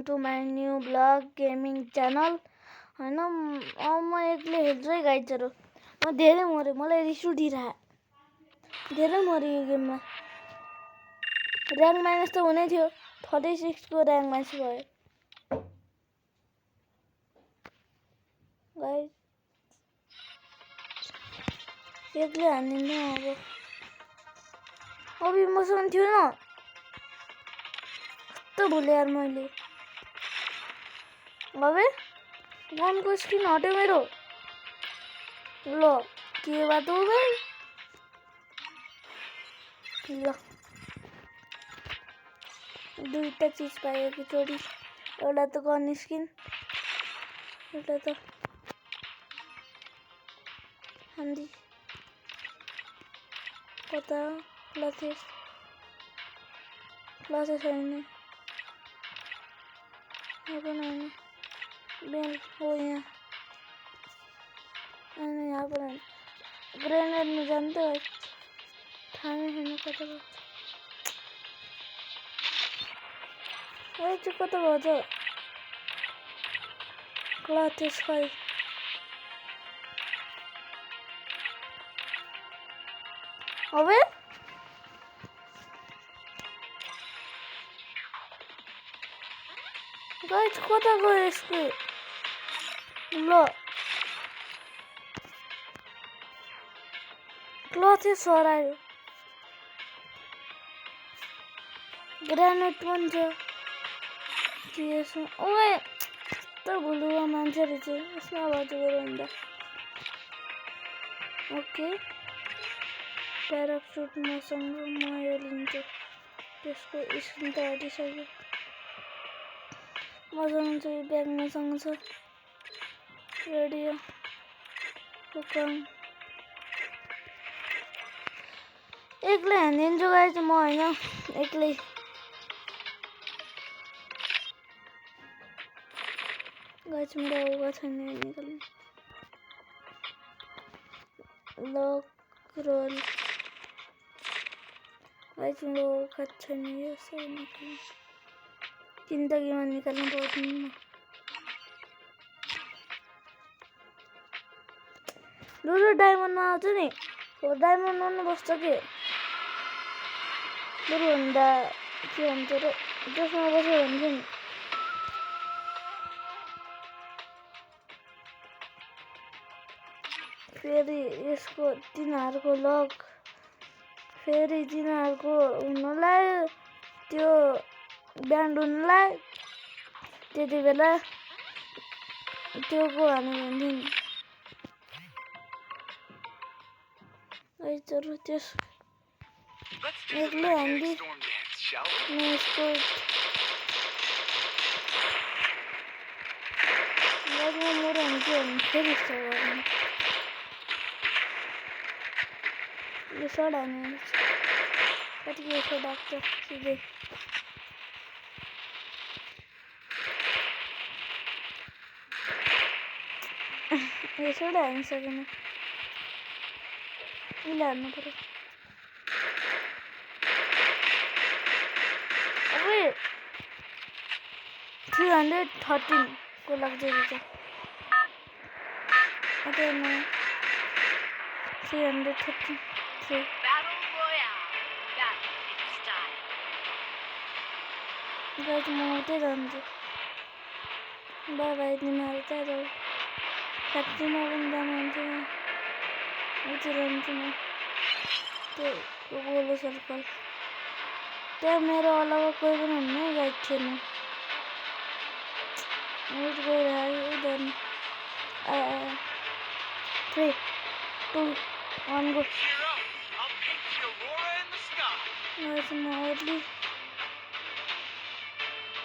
To my new blog gaming channel होइन म एक्लै खेल्छु है गाइजहरू। म धेरै मरेँ, मलाई रिस उठिरह्यो, धेरै मरेँ यो गेममा। ऱ्याङ्क माइनस त हुनै थियो, 46 को ऱ्याङ्क माइनस भयो। गाइज एक्लै हानिदिनु अब मसँग थियो न, कस्तो भुलेँ यार मैले। अबे गनको स्किन हट्यो मेरो। ल के बात हो भाइ? ल दुईटा चिज पायो एकचोटि। एउटा त गन स्किन, एउटा त हान्दी। कता क्लथेस छैन, यहाँ पनि होइन। बेल हो यहाँ, अनि यहाँ पनि होइन। ग्रेनेडमा जान्छ थाहा नै छैन कता गयो। ए चाहिँ कता गयो त? क्लथेस खै? अबे गाइज कता गयो यसको? ल क्लथेस हरायो। ग्रेनेड पनि छ के यसमा? ओए त भुलुवा मान्छे रहेछ यसमा। बाजु गएर भन्दा ओके प्यारासुट मसँग म यो लिन्छु। त्यसको स्किन त हटिसक्यो। मसँग चाहिँ ब्याग मसँग छ। रेडियो हुकम एक्लै हानिदिन्छु गाइज म होइन, एक्लै। गाइज मेरो औकात छैन निकाल्ने। लक रोल गाइज मेरो औकात छैन यो सब निकाल्ने। जिन्दगीमा निकाल्नु पर्दैन। लु डायमन्डमा आउँछ नि, हो डायमन्डमा बस्छ के? बरुभन्दा के भन्छ र, जसमा बस्यो भन्छ नि। फेरि यसको तिनीहरूको लक, फेरि तिनीहरूको हुनलाई त्यो ब्यान्ड हुनलाई त्यति बेला त्यो को हान्यो भन्थ्यो नि। गाइजहरु त्यस एक्लै हान्दी म यसको लगमा मरो हुन्थ्यो भने फेरि यस्तो गर्नु। यो सड हान्यो कति के छ डाक्टर सिधै। यो सड हान्नु सकेन, उसले हान्नु पर्यो। अबे 313 को लाग्दैछ। अझै न 333 गाइज म उतै जान्छु। बाई बाई तिमीहरू त्यहाँ जाऊ। फ्याक्ट्रीमा पनि जानुहुन्छ उतै जान्छु म। त्यो गोलो सर्कल त्यहाँ मेरो अलावा कोही पनि हुन्न गाइड थिएन। उठ गइरहेको उधर 3 2 1 गो। गाइज म अर्ली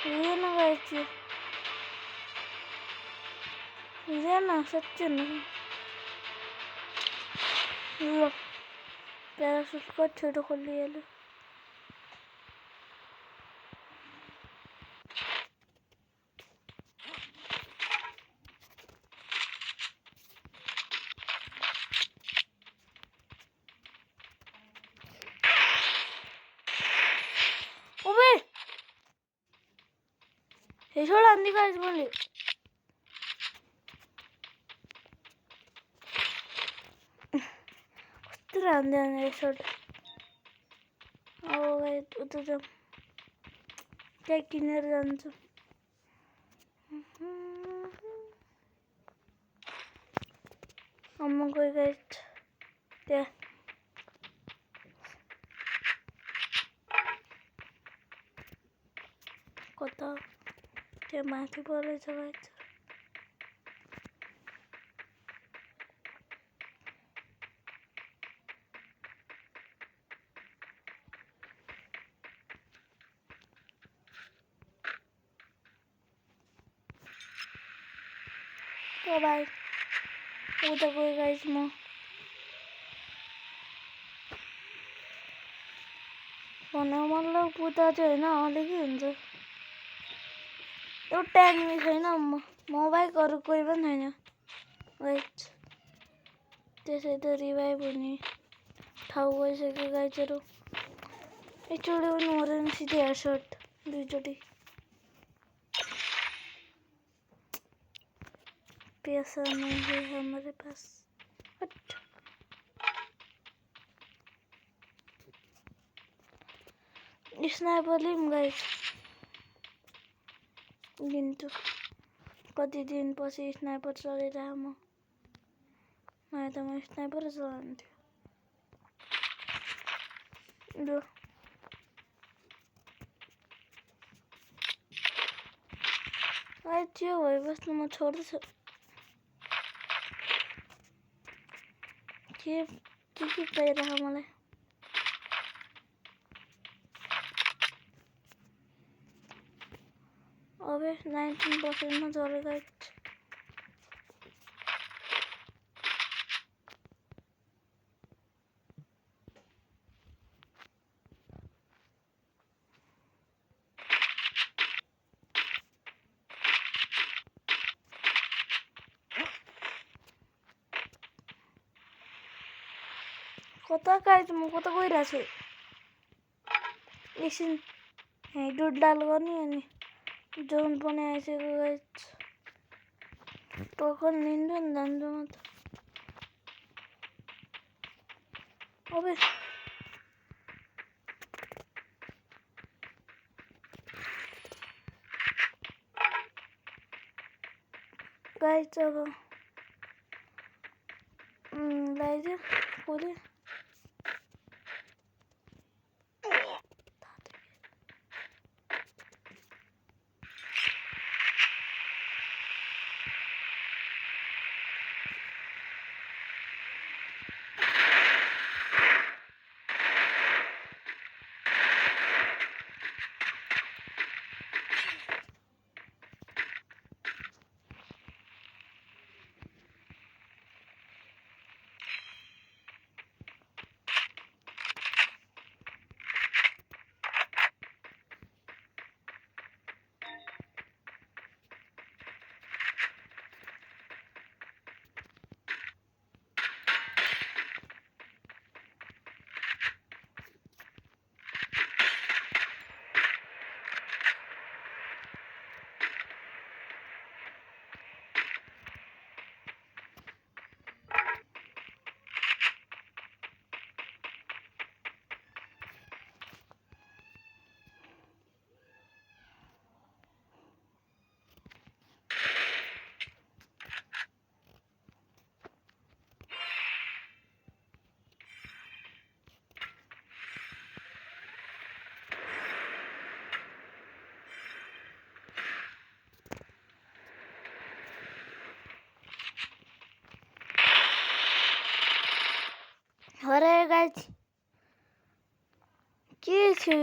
हुँदैन गाइज, हुँदैन साँच्चै हुँदैन। ल प्यारासुट कति छिटो खोलिहाल्यो। हेडशॉट आंदी गाइस मैले कस्तो आंदी हेडशॉट अब गाइस उता त त्यहाँ किनेर जान्छु अम्मा गयो गाइस त्यहाँ कता त्यहाँ माथि परेछ गाइस तो भाइ उता गयो गाइस म भन्नु मतलब उता चाहिँ होइन अलिकै हुन्छ एउटा एनिमी छैन म बाहेक अरू कोही पनि छैन गाइस त्यसै त रिभाइभ हुने ठाउँ गइसक्यो गाइसहरू एकचोटि पनि मरेन सिधै हेडशट दुईचोटि पैसा नहीं है हमारे पास स्नाइपर लिम गाइस लिन्छु कति दिनपछि स्नाइपर चलिरह म नभए त म स्नाइपर चलाउँथ्यो ल गाइस त्यो भइबस्नु म छोड्दैछु के पाइरह मलाई अबे 19% मा झऱ्यो गाइस कता गाइस म कता गइरहेछु एकछिन डुडलाल गर्ने अनि जोन पनि आइसक्यो गाइस टोकन लिन्छु नि जान्छु म त अबे गाइस अब लाइदियो खोले अरे गाइस के थियो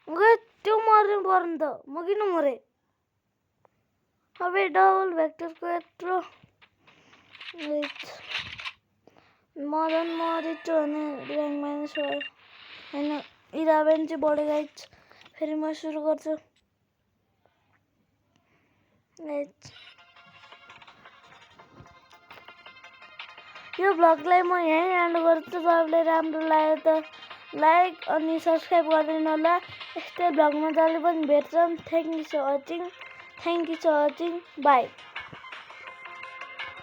यो त्यो मर्नु पर्ने त म किन मरे अबे डबल भेक्टरको यत्रो मदन मरिचो भने र्याङ्क माइनस भयो होइन 11 चाहिँ बढ्यो गाइस फेरि म सुरु गर्छु गाइस यो भ्लगलाई म यहीँ एन्ड गर्छु। तपाईँलाई राम्रो लाग्यो त लाइक अनि सब्सक्राइब गरिदिनु होला। यस्तै भ्लग मजाले पनि भेट्छौँ। Thank you for watching. By.